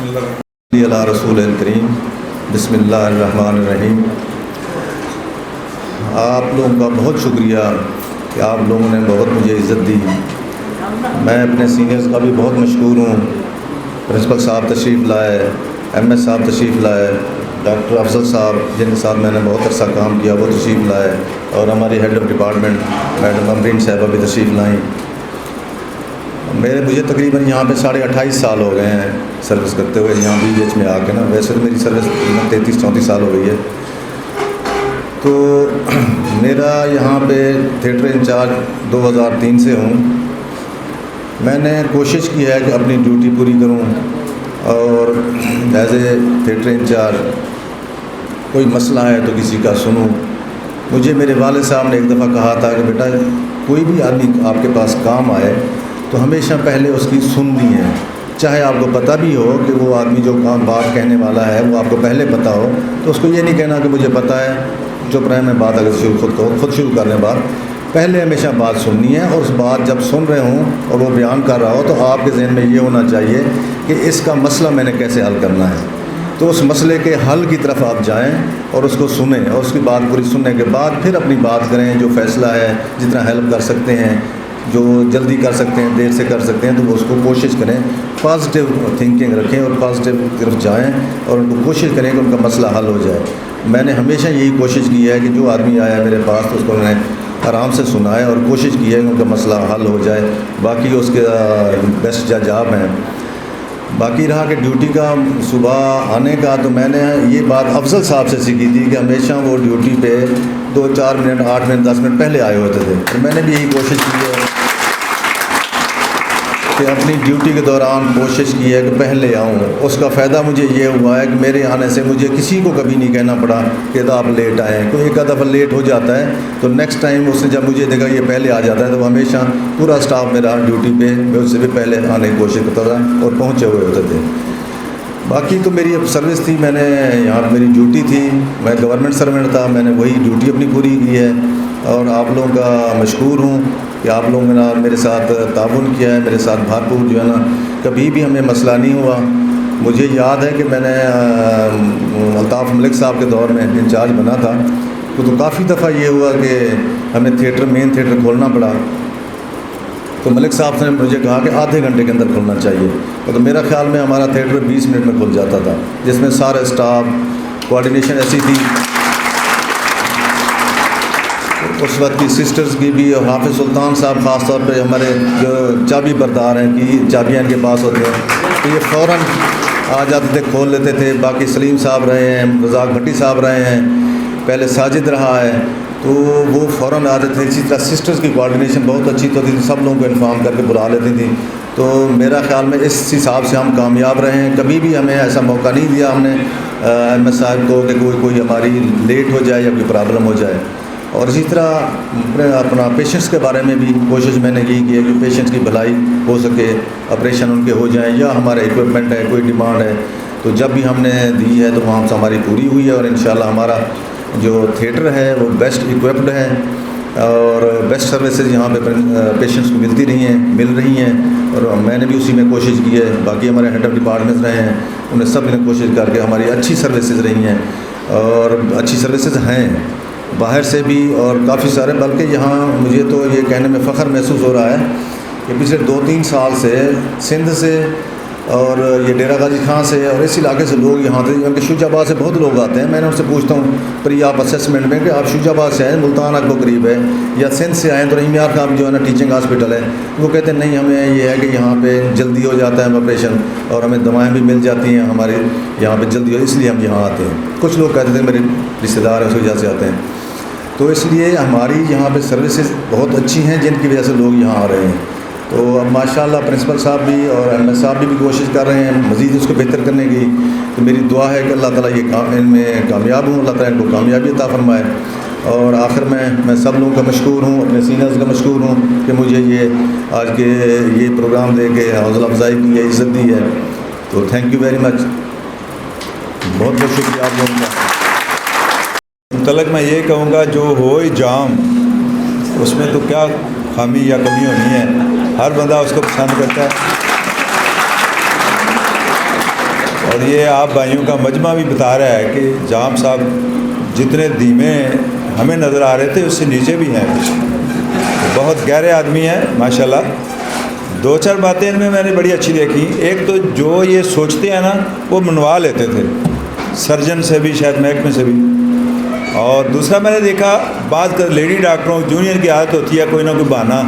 اللہ رسول الکریم، بسم اللہ الرحمن الرحیم۔ آپ لوگوں کا بہت شکریہ کہ آپ لوگوں نے بہت مجھے عزت دی۔ میں اپنے سینئرز کا بھی بہت مشکور ہوں۔ پرنسپل صاحب تشریف لائے، ایم ایس صاحب تشریف لائے، ڈاکٹر افضل صاحب جن کے ساتھ میں نے بہت عرصہ کام کیا وہ تشریف لائے، اور ہماری ہیڈ آف ڈپارٹمنٹ میڈم امرین صاحبہ بھی تشریف لائیں۔ مجھے تقریباً یہاں پہ 28.5 سال ہو گئے ہیں سروس کرتے ہوئے یہاں بی ایچ میں آ کے نا۔ ویسے تو میری سروس 33-34 سال ہو گئی ہے۔ تو میرا یہاں پہ تھیٹر انچارج 2003 سے ہوں۔ میں نے کوشش کی ہے کہ اپنی ڈیوٹی پوری کروں، اور ایز اے تھیٹر انچارج کوئی مسئلہ ہے تو کسی کا سنوں۔ مجھے میرے والد صاحب نے ایک دفعہ کہا تھا کہ بیٹا کوئی بھی آدمی آپ کے پاس کام آئے تو ہمیشہ پہلے اس کی سننی ہے، چاہے آپ کو پتہ بھی ہو کہ وہ آدمی جو کام بات کہنے والا ہے وہ آپ کو پہلے پتہ ہو، تو اس کو یہ نہیں کہنا کہ مجھے پتہ ہے چپ رہے میں بات اگر خود شروع کرنے بعد پہلے ہمیشہ بات سننی ہے، اور اس بات جب سن رہے ہوں اور وہ بیان کر رہا ہو تو آپ کے ذہن میں یہ ہونا چاہیے کہ اس کا مسئلہ میں نے کیسے حل کرنا ہے۔ تو اس مسئلے کے حل کی طرف آپ جائیں اور اس کو سنیں، اور اس کی بات پوری سننے کے بعد پھر اپنی بات کریں۔ جو فیصلہ ہے جتنا ہیلپ کر سکتے ہیں، جو جلدی کر سکتے ہیں، دیر سے کر سکتے ہیں، تو اس کو کوشش کریں، پازیٹیو تھنکنگ رکھیں اور پازیٹیو کی طرف جائیں، اور ان کو کوشش کریں کہ ان کا مسئلہ حل ہو جائے۔ میں نے ہمیشہ یہی کوشش کی ہے کہ جو آدمی آیا میرے پاس تو اس کو میں نے آرام سے سنا ہے اور کوشش کی ہے کہ ان کا مسئلہ حل ہو جائے۔ باقی اس کے بیسٹ جج آپ ہیں۔ باقی رہا کہ ڈیوٹی کا صبح آنے کا، تو میں نے یہ بات افضل صاحب سے سیکھی تھی کہ ہمیشہ وہ ڈیوٹی پہ 2-4 منٹ 8 منٹ 10 منٹ پہلے آئے ہوتے تھے۔ تو میں نے بھی یہی کوشش کی ہے کہ اپنی ڈیوٹی کے دوران کوشش کی ہے کہ پہلے آؤں۔ اس کا فائدہ مجھے یہ ہوا ہے کہ میرے آنے سے مجھے کسی کو کبھی نہیں کہنا پڑا کہ آپ لیٹ آئیں۔ کوئی ایک دفعہ لیٹ ہو جاتا ہے تو نیکسٹ ٹائم اس نے جب مجھے دیکھا یہ پہلے آ جاتا ہے تو ہمیشہ پورا اسٹاف میرا ڈیوٹی پہ میں اس سے بھی پہلے آنے کی کوشش کرتا تھا اور پہنچے ہوئے ہوتے تھے۔ باقی تو میری اب سروس تھی، میں نے یہاں میری ڈیوٹی تھی، میں گورنمنٹ سروینٹ تھا، میں نے وہی ڈیوٹی اپنی پوری کی ہے، اور آپ لوگوں کا مشکور ہوں کہ آپ لوگوں نے میرے ساتھ تعاون کیا ہے، میرے ساتھ بھرپور جو ہے نا کبھی بھی ہمیں مسئلہ نہیں ہوا۔ مجھے یاد ہے کہ میں نے الطاف ملک صاحب کے دور میں انچارج بنا تھا تو کافی دفعہ یہ ہوا کہ ہمیں مین تھیٹر کھولنا پڑا، تو ملک صاحب نے مجھے کہا کہ آدھے گھنٹے کے اندر کھولنا چاہیے، تو میرا خیال میں ہمارا تھیٹر 20 منٹ میں کھل جاتا تھا، جس میں سارا اسٹاف کوآرڈینیشن ایسی تھی۔ اس وقت کی سسٹرز کی بھی، اور حافظ سلطان صاحب خاص طور پہ ہمارے جو چابی بردار ہیں کی چابیاں ان کے پاس ہوتی ہیں تو یہ فوراً آ جاتے تھے، کھول لیتے تھے۔ باقی سلیم صاحب رہے ہیں، رزاق بھٹی صاحب رہے ہیں، پہلے ساجد رہا ہے، تو وہ فوراً آتے تھے۔ اسی طرح سسٹرز کی کوآرڈینیشن بہت اچھی ہوتی تھی، سب لوگوں کو انفارم کر کے بلا لیتی تھیں۔ تو میرا خیال میں اس حساب سے ہم کامیاب رہے ہیں، کبھی بھی ہمیں ایسا موقع نہیں دیا ہم نے ایم ایس صاحب کو کہ کوئی ہماری لیٹ ہو جائے یا کوئی پرابلم ہو جائے۔ اور اسی طرح اپنا پیشنٹس کے بارے میں بھی کوشش میں نے یہی کی ہے کہ پیشنٹس کی بھلائی ہو سکے، آپریشن ان کے ہو جائیں، یا ہمارا اکوپمنٹ ہے کوئی ڈیمانڈ ہے تو جب بھی ہم نے دی ہے تو وہاں سے ہماری پوری ہوئی ہے، اور انشاءاللہ ہمارا جو تھیٹر ہے وہ بیسٹ اکوپڈ ہے، اور بیسٹ سروسز یہاں پہ پیشنٹس کو مل رہی ہیں، اور میں نے بھی اسی میں کوشش کی ہے۔ باقی ہمارے ہیڈ آف ڈپارٹمنٹس رہے ہیں، انہیں سب نے کوشش کر کے ہماری اچھی سروسز رہی ہیں، اور اچھی سروسز ہیں باہر سے بھی اور کافی سارے، بلکہ یہاں مجھے تو یہ کہنے میں فخر محسوس ہو رہا ہے کہ پچھلے 2-3 سال سے سندھ سے اور یہ ڈیرہ غازی خان سے اور اس علاقے سے لوگ یہاں تھے، کیونکہ شوج آباد سے بہت لوگ آتے ہیں۔ میں نے ان سے پوچھتا ہوں پری آپ اسیسمنٹ میں کہ آپ شوج آباد سے آئیں، ملتان آپ کو قریب ہے، یا سندھ سے آئیں تو رحیم یار خان جو ہے نا ٹیچنگ ہاسپٹل ہے، وہ کہتے ہیں نہیں ہمیں یہ ہے کہ یہاں پہ جلدی ہو جاتا ہے آپریشن، اور ہمیں دوائیں بھی مل جاتی ہیں ہمارے یہاں پہ جلدی ہو، اس لیے ہم یہاں آتے ہیں۔ کچھ لوگ کہتے تھے میرے رشتہ دار ہیں اس وجہ سے آتے ہیں، تو اس لیے ہماری یہاں پہ سروسز بہت اچھی ہیں جن کی وجہ سے لوگ یہاں آ رہے ہیں۔ تو اب ماشاءاللہ پرنسپل صاحب بھی اور ایم ایس صاحب بھی کوشش کر رہے ہیں مزید اس کو بہتر کرنے کی، تو میری دعا ہے کہ اللہ تعالیٰ یہ ان میں کامیاب ہوں، اللہ تعالیٰ ان کو کامیابی عطا فرمائے۔ اور آخر میں سب لوگوں کا مشکور ہوں، اپنے سینئرز کا مشکور ہوں کہ مجھے یہ آج کے یہ پروگرام دے کے حوصلہ افزائی کی ہے، عزت دی ہے، تو تھینک یو ویری مچ، بہت بہت شکریہ آپ لوگوں کا۔ متعلق میں یہ کہوں گا جو ہو جام اس میں تو کیا خامی یا کمی ہونی ہے، ہر بندہ اس کو پسند کرتا ہے۔ اور یہ آپ بھائیوں کا مجمع بھی بتا رہا ہے کہ جام صاحب جتنے دھیمے ہمیں نظر آ رہے تھے اس سے نیچے بھی ہیں، بہت گہرے آدمی ہیں ماشاءاللہ۔ دو چار باتیں ان میں نے بڑی اچھی دیکھی۔ ایک تو جو یہ سوچتے ہیں نا وہ منوا لیتے تھے، سرجن سے بھی، شاید محکمے سے بھی۔ اور دوسرا میں نے دیکھا بعض لیڈی ڈاکٹروں جونیئر کی عادت ہوتی ہے کوئی نہ کوئی بہانہ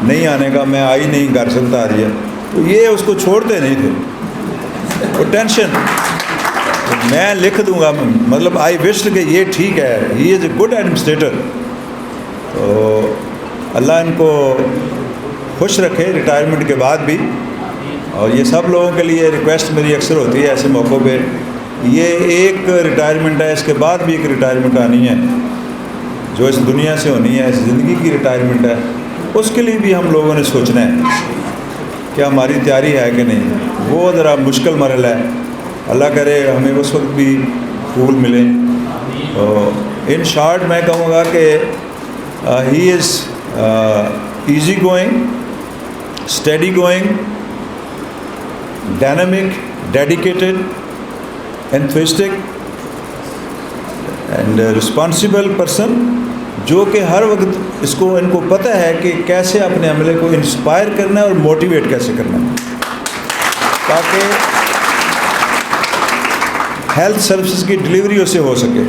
نہیں آنے کا، میں آئی نہیں، گھر سے بتا رہی ہے، تو یہ اس کو چھوڑتے نہیں تھے، وہ ٹینشن میں لکھ دوں گا، مطلب آئی وش کہ یہ ٹھیک ہے، ہی از اے گڈ ایڈمنسٹریٹر۔ تو اللہ ان کو خوش رکھے ریٹائرمنٹ کے بعد بھی۔ اور یہ سب لوگوں کے لیے ریکویسٹ میری اکثر ہوتی ہے ایسے موقعوں پہ، یہ ایک ریٹائرمنٹ ہے، اس کے بعد بھی ایک ریٹائرمنٹ آنی ہے جو اس دنیا سے ہونی ہے، اس زندگی کی ریٹائرمنٹ ہے، اس کے لیے بھی ہم لوگوں نے سوچنا ہے کہ ہماری تیاری ہے کہ نہیں۔ وہ ذرا مشکل مرحلہ ہے، اللہ کرے ہمیں اس وقت بھی پھول ملے۔ تو ان شارٹ میں کہوں گا کہ he is easy going, steady going, dynamic, dedicated, enthusiastic and responsible person, جو کہ ہر وقت ان کو پتہ ہے کہ کیسے اپنے عملے کو انسپائر کرنا ہے اور موٹیویٹ کیسے کرنا ہے تاکہ ہیلتھ سروسز کی ڈلیوری اس سے ہو سکے۔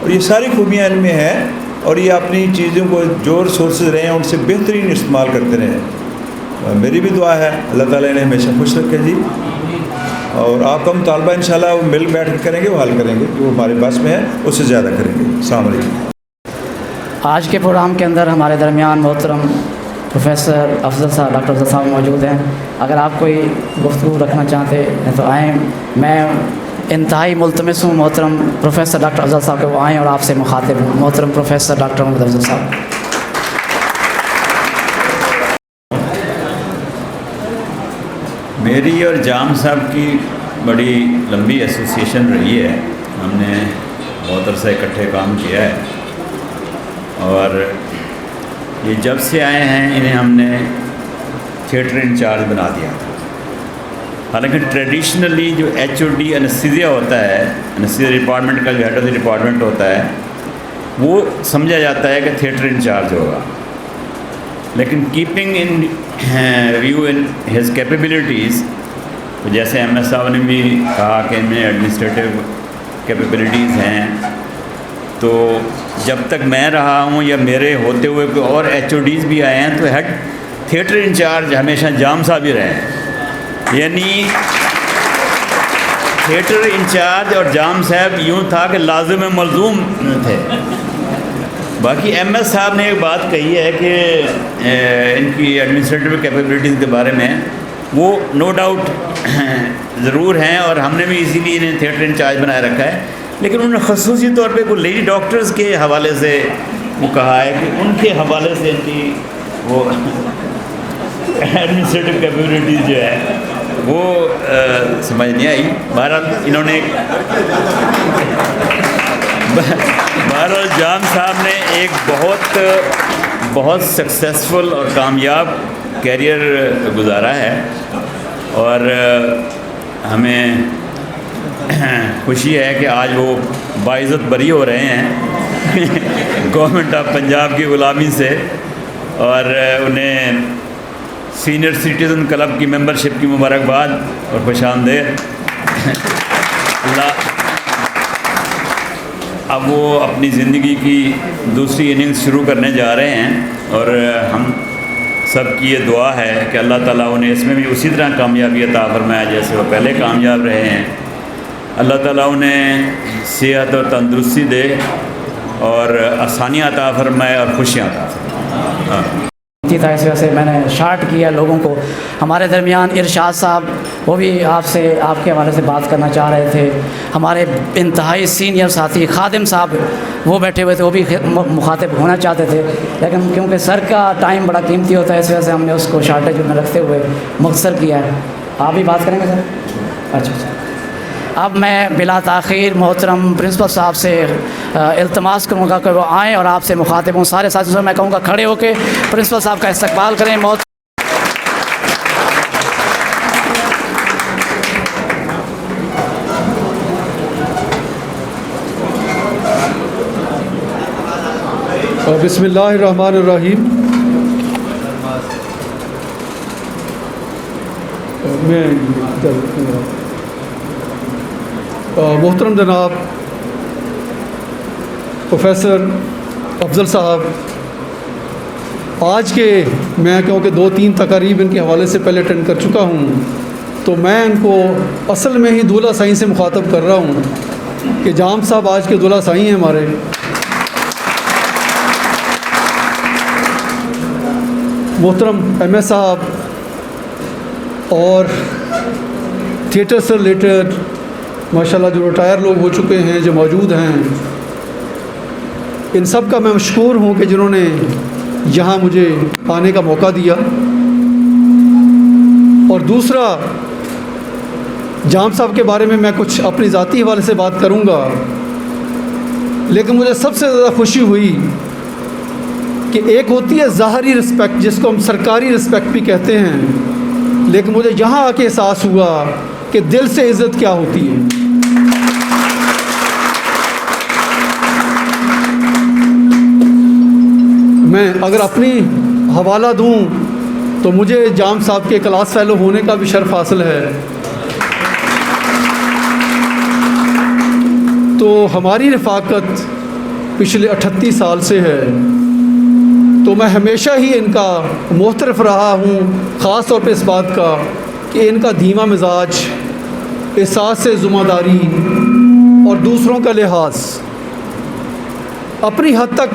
اور یہ ساری خوبیاں ان میں ہیں، اور یہ اپنی چیزوں کو جو ریسورسز رہے ہیں ان سے بہترین استعمال کرتے رہے ہیں۔ میری بھی دعا ہے اللہ تعالیٰ انہیں ہمیشہ خوش رکھے جی، اور آپ کا مطالبہ انشاءاللہ وہ مل بیٹھ کے کریں گے، وہ حل کریں گے، جو ہمارے بس میں ہے اس سے زیادہ کریں گے۔ السلام علیکم۔ آج کے پروگرام کے اندر ہمارے درمیان محترم پروفیسر افضل صاحب، ڈاکٹر افضل صاحب موجود ہیں۔ اگر آپ کوئی گفتگو رکھنا چاہتے ہیں تو آئیں، میں انتہائی ملتمس ہوں محترم پروفیسر ڈاکٹر افضل صاحب کہ وہ آئیں اور آپ سے مخاطب ہوں۔ محترم پروفیسر ڈاکٹر محمد افضل صاحب۔ میری اور جام صاحب کی بڑی لمبی ایسوسیشن رہی ہے، ہم نے بہت عرصہ اکٹھے کام کیا ہے، اور یہ جب سے آئے ہیں انہیں ہم نے تھیٹر انچارج بنا دیا تھا۔ حالانکہ ٹریڈیشنلی جو ایچ او ڈی انستھیزیا ہوتا ہے، انستھیزیا ڈپارٹمنٹ کا جو ہیڈ آف دی ڈپارٹمنٹ ہوتا ہے، وہ سمجھا جاتا ہے کہ تھیٹر انچارج ہوگا، لیکن keeping in view in his capabilities, جیسے ایم ایس صاحب نے بھی کہا کہ ان میں ایڈمنسٹریٹو کیپیبلٹیز ہیں، تو جب تک میں رہا ہوں یا میرے ہوتے ہوئے کوئی اور ایچ او ڈیز بھی آئے ہیں تو ہیڈ تھیٹر انچارج ہمیشہ جام صاحب ہی رہے ہیں، یعنی تھیٹر انچارج اور جام صاحب یوں تھا کہ لازم ملزوم تھے۔ باقی ایم ایس صاحب نے ایک بات کہی ہے کہ ان کی ایڈمنسٹریٹو کیپیبلٹیز کے بارے میں، وہ نو ڈاؤٹ ضرور ہیں، اور ہم نے بھی اسی لیے انہیں تھیٹر انچارج بنائے رکھا ہے، لیکن انہوں نے خصوصی طور پہ کوئی لیڈی ڈاکٹرز کے حوالے سے وہ کہا ہے کہ ان کے حوالے سے ان کی وہ ایڈمنسٹریٹو کیپیبلٹیز جو ہے وہ سمجھ نہیں آئی۔ بہرحال انہوں نے بہرحال جام صاحب نے ایک بہت سکسیسفل اور کامیاب کیریئر گزارا ہے، اور ہمیں خوشی ہے کہ آج وہ باعزت بری ہو رہے ہیں گورنمنٹ آف پنجاب کی غلامی سے، اور انہیں سینئر سٹیزن کلب کی ممبرشپ کی مبارکباد اور خوش آمدید۔ اب وہ اپنی زندگی کی دوسری اننگز شروع کرنے جا رہے ہیں، اور ہم سب کی یہ دعا ہے کہ اللہ تعالیٰ انہیں اس میں بھی اسی طرح کامیابی عطا فرمائے جیسے وہ پہلے کامیاب رہے ہیں۔ اللہ تعالیٰ انہیں صحت اور تندرستی دے، اور آسانیاں عطا فرمائے اور خوشیاں عطا فرمائے۔ تھا اس وجہ سے میں نے شارٹ کیا لوگوں کو۔ ہمارے درمیان ارشاد صاحب، وہ بھی آپ کے حوالے سے بات کرنا چاہ رہے تھے۔ ہمارے انتہائی سینئر ساتھی خادم صاحب وہ بیٹھے ہوئے تھے، وہ بھی مخاطب ہونا چاہتے تھے، لیکن کیونکہ سر کا ٹائم بڑا قیمتی ہوتا ہے اس وجہ سے ہم نے اس کو شارٹیج میں رکھتے ہوئے مختصر کیا ہے۔ آپ بھی بات کریں گے سر؟ اچھا۔ اب میں بلا تاخیر محترم پرنسپل صاحب سے التماس کروں گا کہ وہ آئیں اور آپ سے مخاطب ہوں۔ سارے ساتھیوں سے میں کہوں گا کھڑے ہو کے پرنسپل صاحب کا استقبال کریں۔ بسم اللہ الرحمن الرحیم. میں محترم جناب پروفیسر افضل صاحب، آج کے میں کیونکہ 2-3 تقاریب ان کے حوالے سے پہلے اٹینڈ کر چکا ہوں، تو میں ان کو اصل میں ہی دولہا سائیں سے مخاطب کر رہا ہوں کہ جام صاحب آج کے دولہا سائیں ہیں ہمارے. محترم ایم ایس صاحب اور تھیٹر سے ریلیٹڈ ماشاءاللہ جو ریٹائر لوگ ہو چکے ہیں جو موجود ہیں، ان سب کا میں مشکور ہوں کہ جنہوں نے یہاں مجھے آنے کا موقع دیا. اور دوسرا، جام صاحب کے بارے میں کچھ اپنی ذاتی حوالے سے بات کروں گا، لیکن مجھے سب سے زیادہ خوشی ہوئی کہ ایک ہوتی ہے ظاہری رسپیکٹ جس کو ہم سرکاری رسپیکٹ بھی کہتے ہیں، لیکن مجھے یہاں آ کے احساس ہوا کہ دل سے عزت کیا ہوتی ہے. میں اگر اپنی حوالہ دوں تو مجھے جام صاحب کے کلاس فیلو ہونے کا بھی شرف حاصل ہے. تو ہماری رفاقت پچھلے 38 سال سے ہے، تو میں ہمیشہ ہی ان کا محترف رہا ہوں، خاص طور پہ اس بات کا کہ ان کا دھیما مزاج، احساس ذمہ داری اور دوسروں کا لحاظ. اپنی حد تک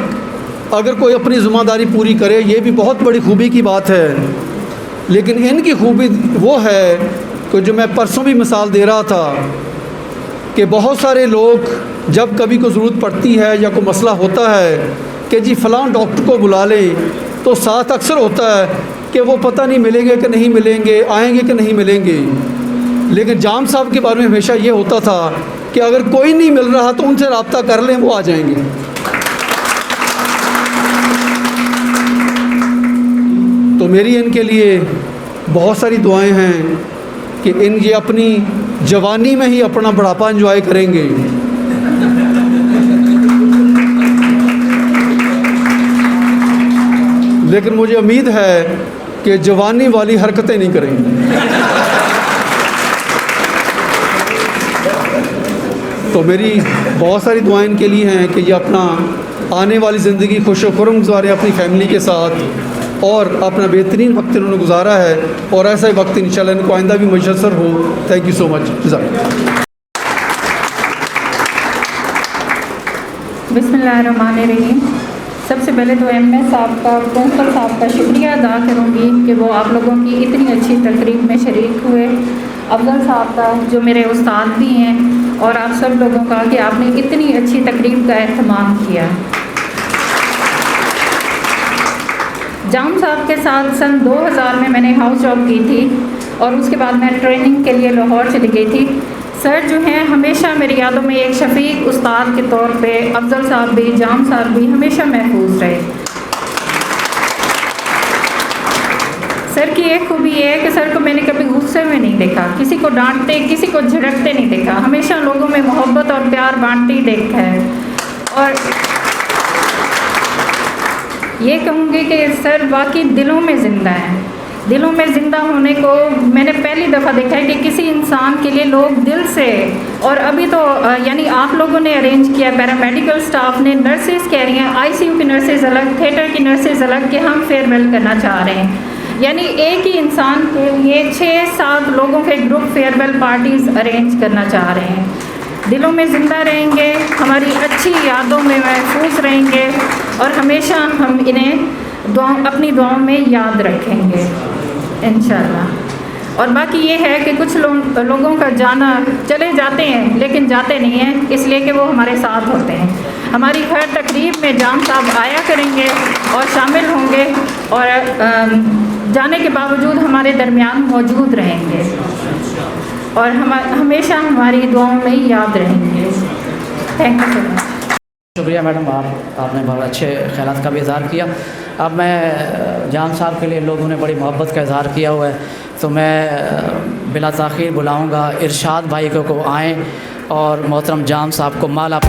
اگر کوئی اپنی ذمہ داری پوری کرے یہ بھی بہت بڑی خوبی کی بات ہے، لیکن ان کی خوبی وہ ہے کہ جو میں پرسوں بھی مثال دے رہا تھا کہ بہت سارے لوگ جب کبھی کوئی ضرورت پڑتی ہے یا کوئی مسئلہ ہوتا ہے کہ جی فلاں ڈاکٹر کو بلا لیں، تو ساتھ اکثر ہوتا ہے کہ وہ پتہ نہیں ملیں گے کہ نہیں ملیں گے، آئیں گے کہ نہیں ملیں گے. لیکن جام صاحب کے بارے میں ہمیشہ یہ ہوتا تھا کہ اگر کوئی نہیں مل رہا تو ان سے رابطہ کر لیں، وہ آ جائیں گے. تو میری ان کے لیے بہت ساری دعائیں ہیں کہ ان یہ اپنی جوانی میں ہی اپنا بڑھاپا انجوائے کریں گے. لیکن مجھے امید ہے کہ جوانی والی حرکتیں نہیں کریں گے. تو میری بہت ساری دعائیں ان کے لیے ہیں کہ یہ اپنا آنے والی زندگی خوش و خرم گزارے اپنی فیملی کے ساتھ، اور اپنا بہترین وقت انہوں نے گزارا ہے، اور ایسا ہی وقت انشاءاللہ ان کو آئندہ بھی میسر ہو. تھینک یو سو مچ. بسم اللہ الرحمن الرحیم. سب سے پہلے تو ایم ایس صاحب کا، پرنسپل صاحب کا شکریہ ادا کروں گی کہ وہ آپ لوگوں کی اتنی اچھی تقریب میں شریک ہوئے. افضل صاحب کا جو میرے استاد بھی ہیں، اور آپ سب لوگوں کا کہ آپ نے اتنی اچھی تقریب کا اہتمام کیا. جام صاحب کے ساتھ سن 2000 میں نے ہاؤس جاب کی تھی، اور اس کے بعد میں ٹریننگ کے لیے لاہور چلی گئی تھی. سر جو ہیں ہمیشہ میری یادوں میں ایک شفیق استاد کے طور پہ افضل صاحب بھی، جام صاحب بھی ہمیشہ محفوظ رہے. سر کی ایک خوبی یہ ہے کہ سر کو میں نے کبھی غصے میں نہیں دیکھا، کسی کو ڈانٹتے، کسی کو جھڑکتے نہیں دیکھا، ہمیشہ لوگوں میں محبت اور پیار بانٹتے ہی دیکھا ہے. اور یہ کہوں گی کہ سر واقعی دلوں میں زندہ ہیں. دلوں میں زندہ ہونے کو میں نے پہلی دفعہ دیکھا ہے کہ کسی انسان کے لیے لوگ دل سے، اور ابھی تو یعنی آپ لوگوں نے ارینج کیا، پیرامیڈیکل سٹاف نے، نرسز کہہ رہی ہیں، آئی سی یو کی نرسز الگ، تھیٹر کی نرسز الگ، کہ ہم فیئر ویل کرنا چاہ رہے ہیں. یعنی ایک ہی انسان کے لیے 6-7 لوگوں کے group farewell parties arrange کرنا چاہ رہے ہیں. دلوں میں زندہ رہیں گے، ہماری اچھی یادوں میں محفوظ رہیں گے، اور ہمیشہ ہم انہیں اپنی دعاؤں میں یاد رکھیں گے انشاءاللہ. اور باقی یہ ہے کہ کچھ لوگوں کا جانا، چلے جاتے ہیں لیکن جاتے نہیں ہیں، اس لیے کہ وہ ہمارے ساتھ ہوتے ہیں. ہماری ہر تقریب میں جام صاحب آیا کریں گے اور شامل ہوں گے، اور جانے کے باوجود ہمارے درمیان موجود رہیں گے، اور ہمیشہ ہماری دعاؤں میں یاد رہیں گے. تھینک یو سو مچ. شکریہ میڈم، آپ نے بہت اچھے خیالات کا بھی اظہار کیا. اب میں جام صاحب کے لیے لوگوں نے بڑی محبت کا اظہار کیا ہوا ہے، تو میں بلا تاخیر بلاؤں گا ارشاد بھائی کو آئیں اور محترم جام صاحب کو مالا